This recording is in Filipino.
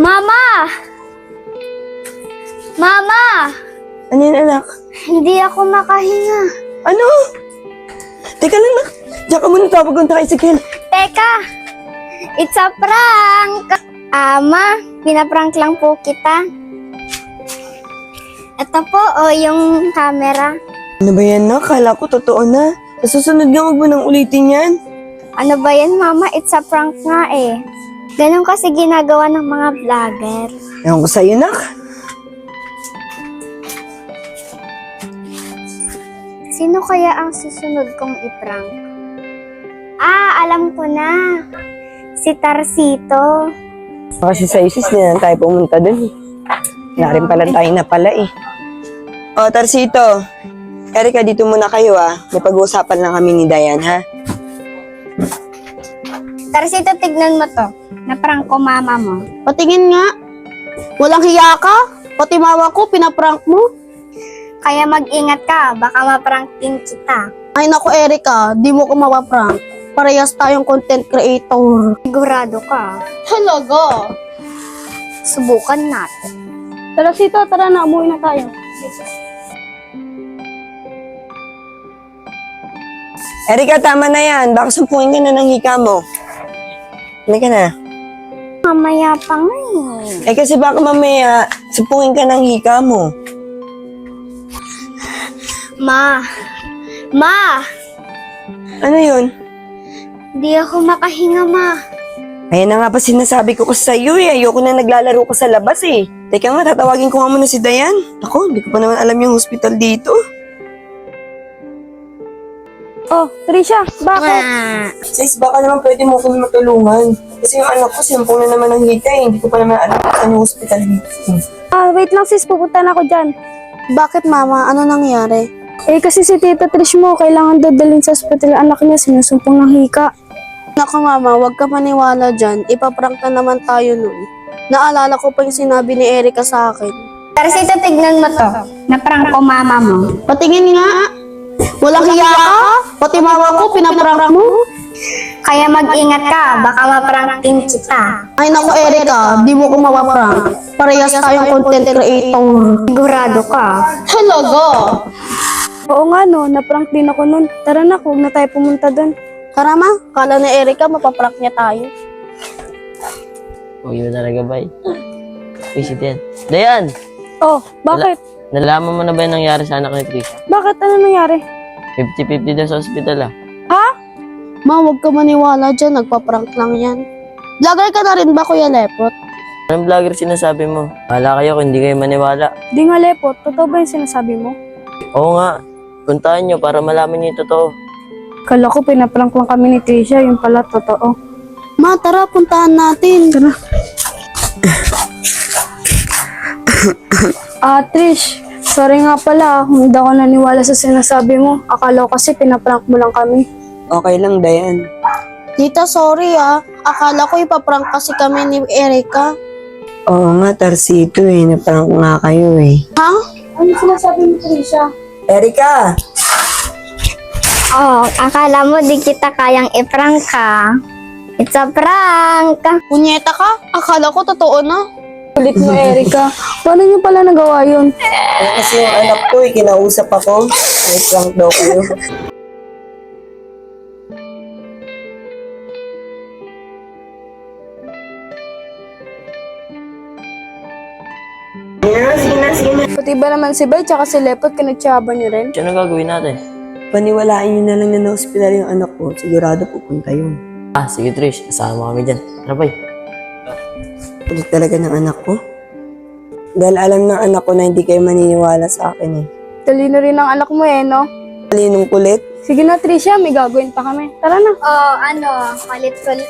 Mama! Mama! Ano yun, anak? Hindi ako makahinga. Ano? Teka lang, nak. Diyan ka muna tawag ng tricycle. Teka! It's a prank! Ama, pinaprank lang po kita. Ito po, yung camera. Ano ba yan, nak? Kala ko totoo na. Sa susunod nga, wag mo nang ulitin yan. Ano ba yan, Mama? It's a prank nga eh. Ganun kasi ginagawa ng mga vlogger. Ewan ko sa'yo, nak. Sino kaya ang susunod kong i-prank? Alam ko na. Si Tarsito. Kasi sa isis, hindi na tayo pumunta dun. Wala rin pala tayo na pala eh. O, Tarsito. Erika, dito muna kayo May pag-uusapan lang kami ni Dayan, ha? Tarsito, tignan mo to. Na-prank ko mama mo. Patingin nga. Walang hiya ka? Pati mama ko, pinaprank mo. Kaya mag-ingat ka, baka ma-prank din kita. Ay naku, Erika, di mo ko mapaprank. Parehas tayong content creator. Sigurado ka. Talaga? Subukan natin. Tara, Sito, tara na, umuwi na tayo. Erika, tama na yan. Baka sumpuin ka na ng hika mo. Hindi ka na. Mamaya pa nga eh. Kasi baka mamaya, sumpuin ka ng hika mo. Ma! Ano yun? Di ako makahinga, ma. Ayan na nga pa sinasabi ko sa iyo Ayoko na naglalaro ko sa labas eh. Teka nga, tatawagin ko nga muna si Dayan. Ako, hindi ko pa naman alam yung hospital dito. Oh, Trisha, bakit? Sis, baka naman pwede mo kami matulungan. Kasi yung anak ko, simpong na naman ang hika eh. Hindi ko pa naman alam kung saan yung hospital dito. Wait lang sis, pupunta na ako dyan. Bakit mama? Ano nangyari? Kasi si Tita Trish mo, kailangan dadalhin sa ospital ang anak niya, sinusumpong ng hika. Naku mama, huwag ka maniwala dyan. Ipaprank na naman tayo nun. Naalala ko pa yung sinabi ni Erika sa akin. Tarsito, tignan mo to. Na-prank ko mama mo. Patingin nga. Walang hiya ka? Pati mama ko, pinaprank mo. Kaya mag-ingat ka, baka ma-prank din kita. Ay naku Erika, di mo ko mapaprank. Parehas tayong content creator. Sigurado ka. Talaga? Oo nga no, naprank din ako nun. Tara na, huwag na tayo pumunta doon. Tara ma, kala ni Erika mapaprank niya tayo. Huwag yun talaga, bay. Visit yan. Dayan! Oh, bakit? Nalaman mo na ba yung nangyari sa anak ni Trisha? Bakit? Ano nangyari? 50-50 daw sa ospital, Ha? Ma, huwag ka maniwala dyan, nagpaprank lang yan. Vlogger ka na rin ba, Kuya Lepot? Anong vlogger sinasabi mo? Wala kayo kung hindi kayo maniwala. Di nga lepot, totoo ba yung sinasabi mo? Oo nga. Puntahan nyo para malaman niyo yung totoo. Kala ko pinaprank lang kami ni Trisha, yung pala totoo. Ma, tara, puntahan natin. Tara. Trish, sorry nga pala, hindi ako naniwala sa sinasabi mo. Akala ko kasi pinaprank mo lang kami. Okay lang, Dayan. Tita, sorry Akala ko ipaprank kasi kami ni Erika. Oo nga, Tarsito Naprank nga kayo Ha? Ano sinasabi mo, Trisha? Erika! Akala mo di kita kayang i-prank ka. It's a prank. Punyeta ka? Akala ko totoo na. Ulit mo, Erika. Paano niyo pala nagawa yun? Kasi yung anak ko kinausap ako. May prank daw kayo. Sige. Pati ba naman si Bay tsaka si Lepot, kinagtsaban niyo rin? Ano gagawin natin? Paniwalaan niyo na lang na hospital yung anak ko. Sigurado pupunta yun. Sige Trish, kasama kami dyan. Tara, bay. Kulit talaga ng anak ko. Dahil alam ng anak ko na hindi kayo maniniwala sa akin Talino rin ang anak mo no? Talinong kulit. Sige na, Trisha, may gagawin pa kami. Tara na. Kulit-kulit.